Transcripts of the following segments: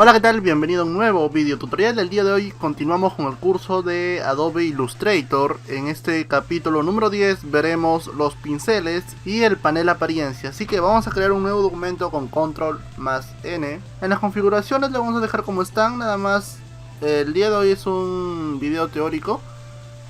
Hola, ¿qué tal? Bienvenido a un nuevo video tutorial. El día de hoy continuamos con el curso de Adobe Illustrator. En este capítulo número 10 veremos los pinceles y el panel apariencia. Así que vamos a crear un nuevo documento con control más N. En las configuraciones le vamos a dejar como están, nada más. El día de hoy es un video teórico.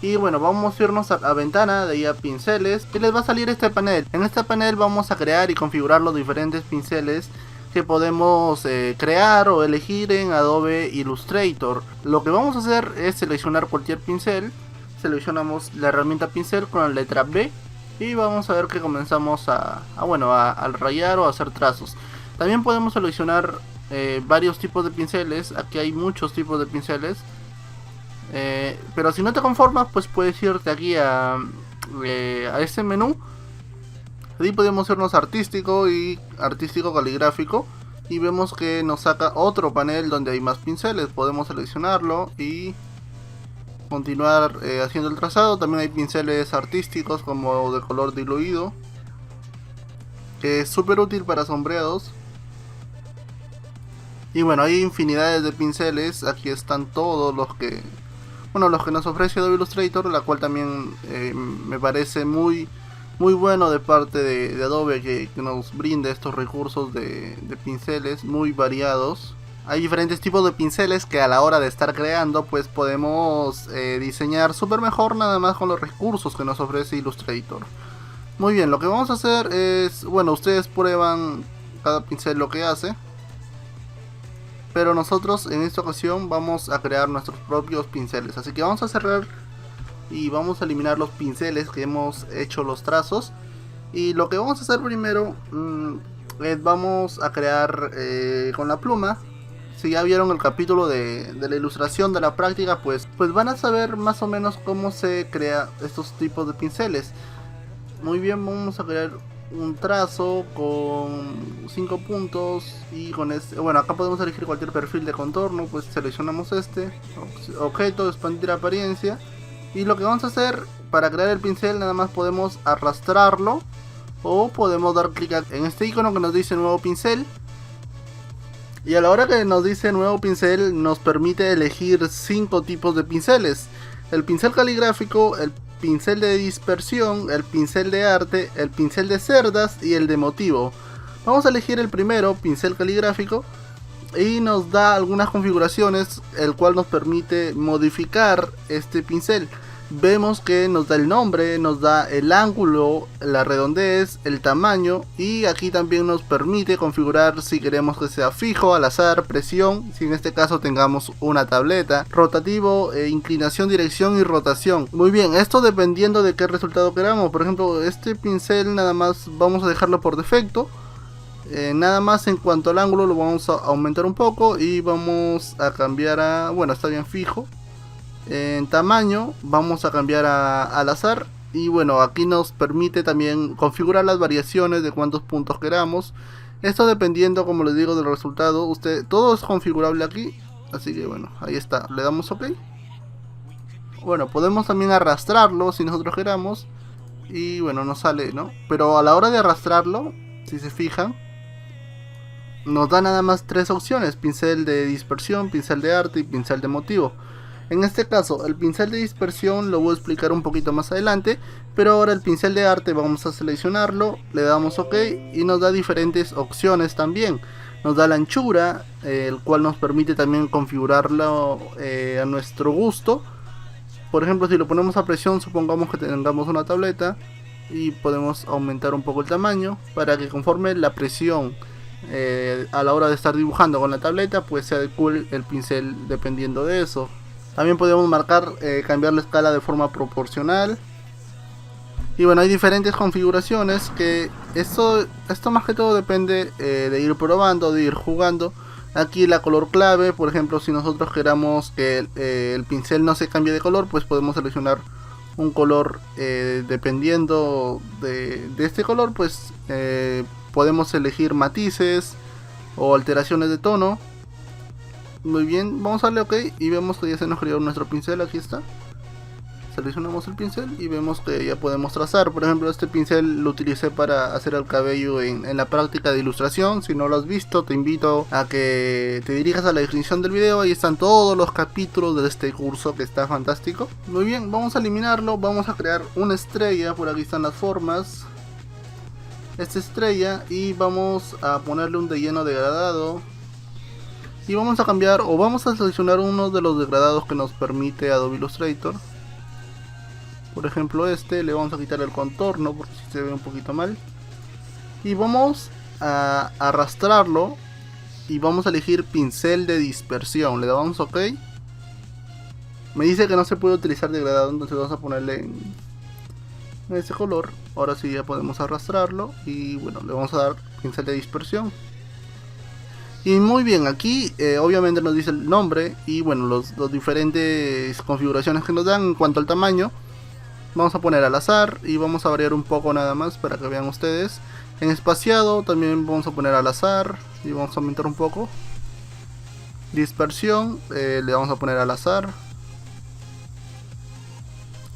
Y bueno, vamos a irnos a ventana, de ahí a pinceles, y les va a salir este panel. En este panel vamos a crear y configurar los diferentes pinceles que podemos crear o elegir en Adobe Illustrator. Lo que vamos a hacer es seleccionar cualquier pincel. Seleccionamos la herramienta pincel con la letra B y vamos a ver que comenzamos a rayar o a hacer trazos. También podemos seleccionar varios tipos de pinceles. Aquí hay muchos tipos de pinceles. Pero si no te conformas, pues puedes irte aquí a este menú. Ahí podemos irnos artístico y artístico caligráfico y vemos que nos saca otro panel donde hay más pinceles. Podemos seleccionarlo y continuar haciendo el trazado. También hay pinceles artísticos como de color diluido, que es súper útil para sombreados. Y bueno, hay infinidades de pinceles. Aquí están todos los que nos ofrece Adobe Illustrator, la cual también me parece muy bueno de parte de Adobe que nos brinde estos recursos de pinceles muy variados. Hay diferentes tipos de pinceles que a la hora de estar creando pues podemos diseñar súper mejor nada más con los recursos que nos ofrece Illustrator. Muy bien, lo que vamos a hacer es, bueno, ustedes prueban cada pincel lo que hace, pero nosotros en esta ocasión vamos a crear nuestros propios pinceles. Así que vamos a cerrar y vamos a eliminar los pinceles que hemos hecho los trazos. Y lo que vamos a hacer primero es vamos a crear con la pluma. Si ya vieron el capítulo de la ilustración de la práctica, pues van a saber más o menos cómo se crea estos tipos de pinceles. Muy bien, vamos a crear un trazo con 5 puntos y con este, bueno, acá podemos elegir cualquier perfil de contorno. Pues seleccionamos este objeto, expandir apariencia. Y lo que vamos a hacer para crear el pincel, nada más podemos arrastrarlo o podemos dar clic en este icono que nos dice nuevo pincel. Y a la hora que nos dice nuevo pincel nos permite elegir 5 tipos de pinceles: el pincel caligráfico, el pincel de dispersión, el pincel de arte, el pincel de cerdas y el de motivo. Vamos a elegir el primero, pincel caligráfico, y nos da algunas configuraciones, el cual nos permite modificar este pincel. Vemos que nos da el nombre, nos da el ángulo, la redondez, el tamaño, y aquí también nos permite configurar si queremos que sea fijo, al azar, presión, si en este caso tengamos una tableta, rotativo, inclinación, dirección y rotación. Muy bien, esto dependiendo de qué resultado queramos. Por ejemplo, este pincel nada más vamos a dejarlo por defecto. Nada más en cuanto al ángulo lo vamos a aumentar un poco y vamos a cambiar a, bueno, está bien fijo. En tamaño vamos a cambiar al azar. Y bueno, aquí nos permite también configurar las variaciones de cuántos puntos queramos. Esto dependiendo, como les digo, del resultado. Todo es configurable aquí. Así que bueno, ahí está, le damos OK. Bueno, podemos también arrastrarlo si nosotros queramos. Y bueno, nos sale, ¿no? Pero a la hora de arrastrarlo, si se fijan, nos da nada más 3 opciones: pincel de dispersión, pincel de arte y pincel de motivo. En este caso, el pincel de dispersión lo voy a explicar un poquito más adelante, pero ahora el pincel de arte vamos a seleccionarlo, le damos OK y nos da diferentes opciones también. Nos da la anchura, el cual nos permite también configurarlo a nuestro gusto. Por ejemplo, si lo ponemos a presión, supongamos que tengamos una tableta, y podemos aumentar un poco el tamaño para que conforme la presión a la hora de estar dibujando con la tableta, pues se adecue el pincel dependiendo de eso. También podemos marcar, cambiar la escala de forma proporcional. Y bueno, hay diferentes configuraciones que esto más que todo depende de ir probando, de ir jugando. Aquí la color clave, por ejemplo, si nosotros queramos que el pincel no se cambie de color, pues podemos seleccionar un color dependiendo de este color, pues podemos elegir matices o alteraciones de tono. Muy bien, vamos a darle OK y vemos que ya se nos creó nuestro pincel. Aquí está. Seleccionamos el pincel y vemos que ya podemos trazar. Por ejemplo, este pincel lo utilicé para hacer el cabello en la práctica de ilustración. Si no lo has visto, te invito a que te dirijas a la descripción del video. Ahí están todos los capítulos de este curso que está fantástico. Muy bien, vamos a eliminarlo. Vamos a crear una estrella. Por aquí están las formas. Esta estrella, y vamos a ponerle un degradado degradado. Y vamos a cambiar, o vamos a seleccionar uno de los degradados que nos permite Adobe Illustrator. Por ejemplo, este le vamos a quitar el contorno porque si se ve un poquito mal. Y vamos a arrastrarlo y vamos a elegir pincel de dispersión. Le damos OK. Me dice que no se puede utilizar degradado, entonces vamos a ponerle en ese color. Ahora sí ya podemos arrastrarlo y bueno, le vamos a dar pincel de dispersión. Y muy bien, aquí obviamente nos dice el nombre y bueno, los diferentes configuraciones que nos dan en cuanto al tamaño. Vamos a poner al azar y vamos a variar un poco nada más para que vean ustedes. En espaciado también vamos a poner al azar y vamos a aumentar un poco. Dispersión le vamos a poner al azar.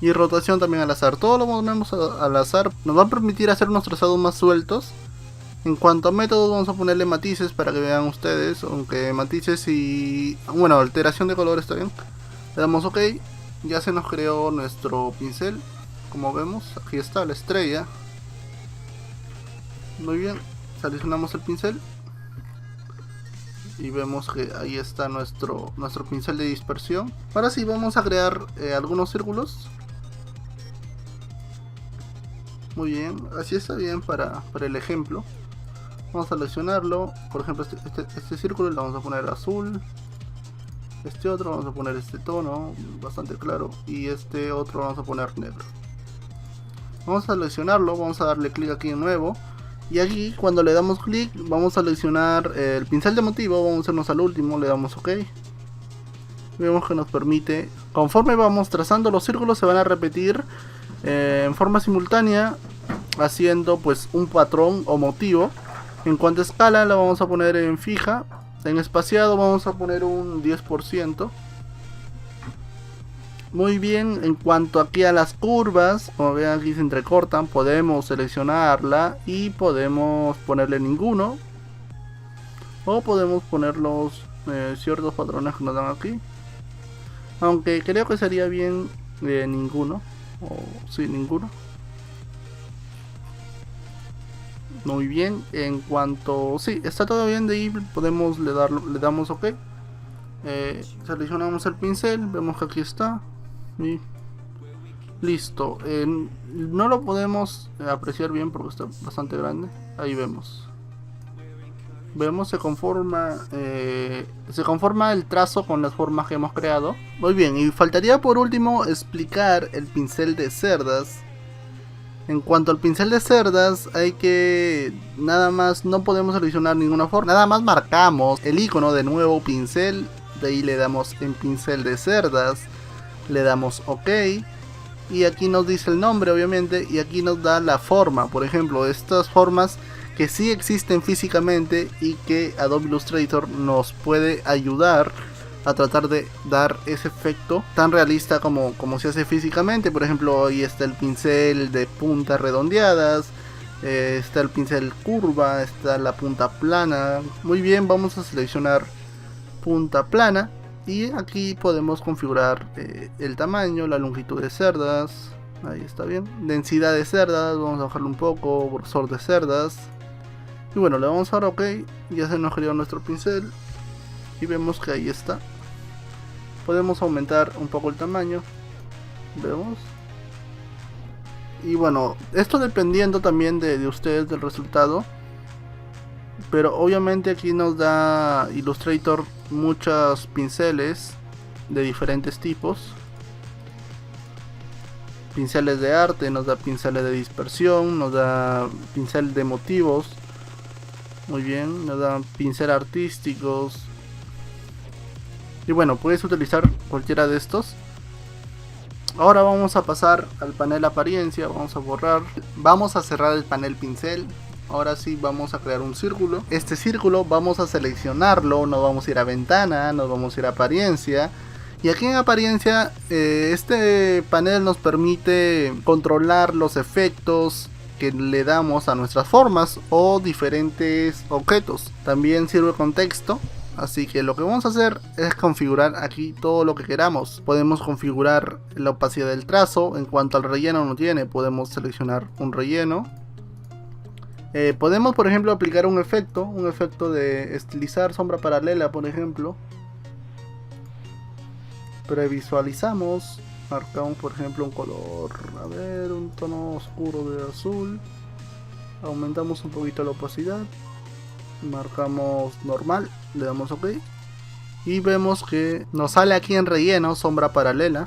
Y rotación también al azar. Todo lo ponemos al azar. Nos va a permitir hacer unos trazados más sueltos. En cuanto a métodos, vamos a ponerle matices para que vean ustedes. Aunque matices y... bueno, alteración de color está bien. Le damos OK. Ya se nos creó nuestro pincel. Como vemos, aquí está la estrella. Muy bien, seleccionamos el pincel y vemos que ahí está nuestro pincel de dispersión. Ahora sí vamos a crear algunos círculos. Muy bien, así está bien para el ejemplo. Vamos a seleccionarlo. Por ejemplo, este círculo le vamos a poner azul. Este otro vamos a poner este tono bastante claro y este otro vamos a poner negro. Vamos a seleccionarlo, vamos a darle clic aquí en nuevo y aquí cuando le damos clic vamos a seleccionar el pincel de motivo, vamos a irnos al último, le damos OK. Vemos que nos permite, conforme vamos trazando los círculos se van a repetir en forma simultánea haciendo pues un patrón o motivo. En cuanto a escala la vamos a poner en fija. En espaciado vamos a poner un 10%. Muy bien, en cuanto aquí a las curvas, como ven aquí se entrecortan, podemos seleccionarla y podemos ponerle ninguno. O podemos poner los ciertos patrones que nos dan aquí. Aunque creo que sería bien ninguno. O sí, ninguno. Muy bien, en cuanto... sí, está todo bien, de ahí podemos le damos OK. Seleccionamos el pincel, vemos que aquí está. Y listo. No lo podemos apreciar bien porque está bastante grande. Ahí vemos. Vemos se conforma el trazo con las formas que hemos creado. Muy bien, y faltaría por último explicar el pincel de cerdas. En cuanto al pincel de cerdas, hay que nada más, no podemos seleccionar ninguna forma, nada más marcamos el icono de nuevo pincel, de ahí le damos en pincel de cerdas, le damos OK y aquí nos dice el nombre obviamente y aquí nos da la forma. Por ejemplo, estas formas que sí existen físicamente y que Adobe Illustrator nos puede ayudar a tratar de dar ese efecto tan realista como se hace físicamente. Por ejemplo, ahí está el pincel de puntas redondeadas, está el pincel curva, está la punta plana. Muy bien, vamos a seleccionar punta plana y aquí podemos configurar el tamaño, la longitud de cerdas. Ahí está bien, densidad de cerdas, vamos a bajarlo un poco, grosor de cerdas. Y bueno, le vamos a dar OK, ya se nos creó nuestro pincel y vemos que ahí está. Podemos aumentar un poco el tamaño, vemos. Y bueno, esto dependiendo también de ustedes del resultado. Pero obviamente aquí nos da Illustrator muchos pinceles de diferentes tipos. Pinceles de arte, nos da pinceles de dispersión, nos da pincel de motivos. Muy bien, nos da pincel artísticos. Y bueno, puedes utilizar cualquiera de estos. Ahora vamos a pasar al panel apariencia, vamos a borrar. Vamos a cerrar el panel pincel. Ahora sí vamos a crear un círculo. Este círculo vamos a seleccionarlo, nos vamos a ir a ventana, nos vamos a ir a apariencia. Y aquí en apariencia, este panel nos permite controlar los efectos que le damos a nuestras formas o diferentes objetos. También sirve con texto. Así que lo que vamos a hacer es configurar aquí todo lo que queramos. Podemos configurar la opacidad del trazo. En cuanto al relleno no tiene, podemos seleccionar un relleno. Podemos, por ejemplo, aplicar un efecto de estilizar sombra paralela, por ejemplo. Previsualizamos, marcamos, por ejemplo, un color, a ver, un tono oscuro de azul. Aumentamos un poquito la opacidad. Marcamos normal, le damos OK y vemos que nos sale aquí en relleno sombra paralela.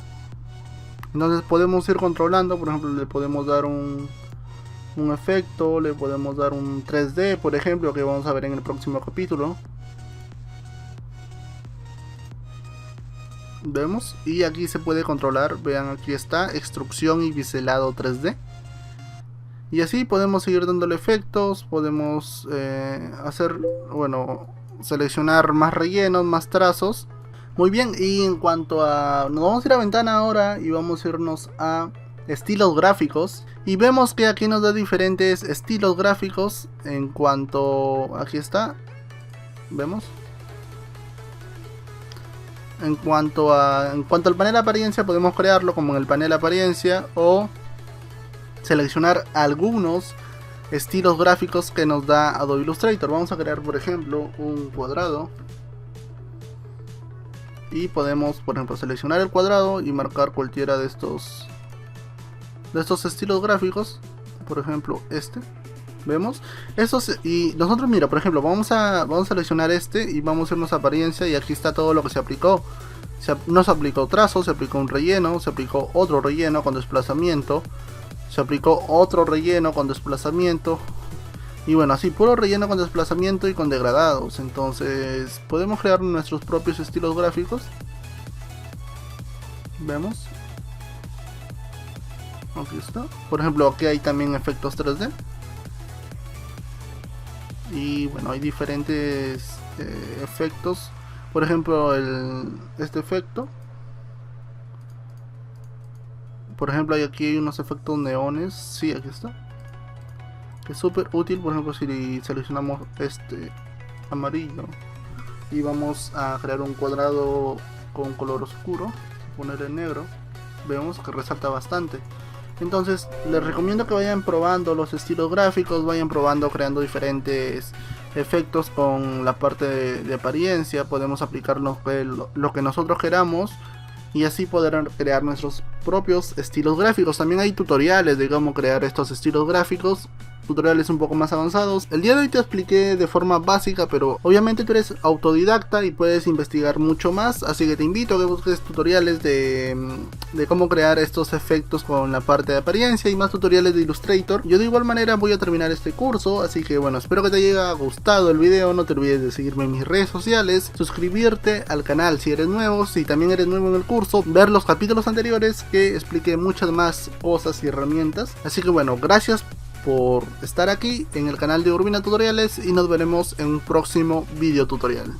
Entonces podemos ir controlando, por ejemplo, le podemos dar un efecto, le podemos dar un 3D, por ejemplo, que vamos a ver en el próximo capítulo. Vemos, y aquí se puede controlar, vean, aquí está extrusión y biselado 3D. Y así podemos seguir dándole efectos, podemos seleccionar más rellenos, más trazos. Muy bien, y en cuanto a... nos vamos a ir a ventana ahora y vamos a irnos a estilos gráficos. Y vemos que aquí nos da diferentes estilos gráficos en cuanto... aquí está, vemos. En cuanto al panel apariencia, podemos crearlo como en el panel apariencia o seleccionar algunos estilos gráficos que nos da Adobe Illustrator. Vamos a crear, por ejemplo, un cuadrado y podemos, por ejemplo, seleccionar el cuadrado y marcar cualquiera de estos estilos gráficos. Por ejemplo, este, vemos estos, y nosotros, mira, por ejemplo, vamos a seleccionar este y vamos a irnos a apariencia, y aquí está todo lo que se aplicó. Nos aplicó trazo, se aplicó un relleno, se aplicó otro relleno con desplazamiento, se aplicó otro relleno con desplazamiento, y bueno, así puro relleno con desplazamiento y con degradados. Entonces podemos crear nuestros propios estilos gráficos. Vemos, aquí está, por ejemplo, aquí hay también efectos 3D. Y bueno, hay diferentes efectos. Por ejemplo, este efecto. Por ejemplo, aquí hay unos efectos neones. Sí, aquí está. Que es súper útil. Por ejemplo, si seleccionamos este amarillo y vamos a crear un cuadrado con color oscuro, poner en negro, vemos que resalta bastante. Entonces les recomiendo que vayan probando los estilos gráficos, vayan probando creando diferentes efectos con la parte de apariencia. Podemos aplicar lo que nosotros queramos y así poder crear nuestros propios estilos gráficos. También hay tutoriales de cómo crear estos estilos gráficos, tutoriales un poco más avanzados. El día de hoy te expliqué de forma básica, pero obviamente tú eres autodidacta y puedes investigar mucho más, así que te invito a que busques tutoriales de cómo crear estos efectos con la parte de apariencia y más tutoriales de Illustrator. Yo de igual manera voy a terminar este curso, así que bueno, espero que te haya gustado el video. No te olvides de seguirme en mis redes sociales, suscribirte al canal si eres nuevo, si también eres nuevo en el curso, ver los capítulos anteriores que expliqué muchas más cosas y herramientas. Así que bueno, gracias por estar aquí en el canal de Urbina Tutoriales y nos veremos en un próximo video tutorial.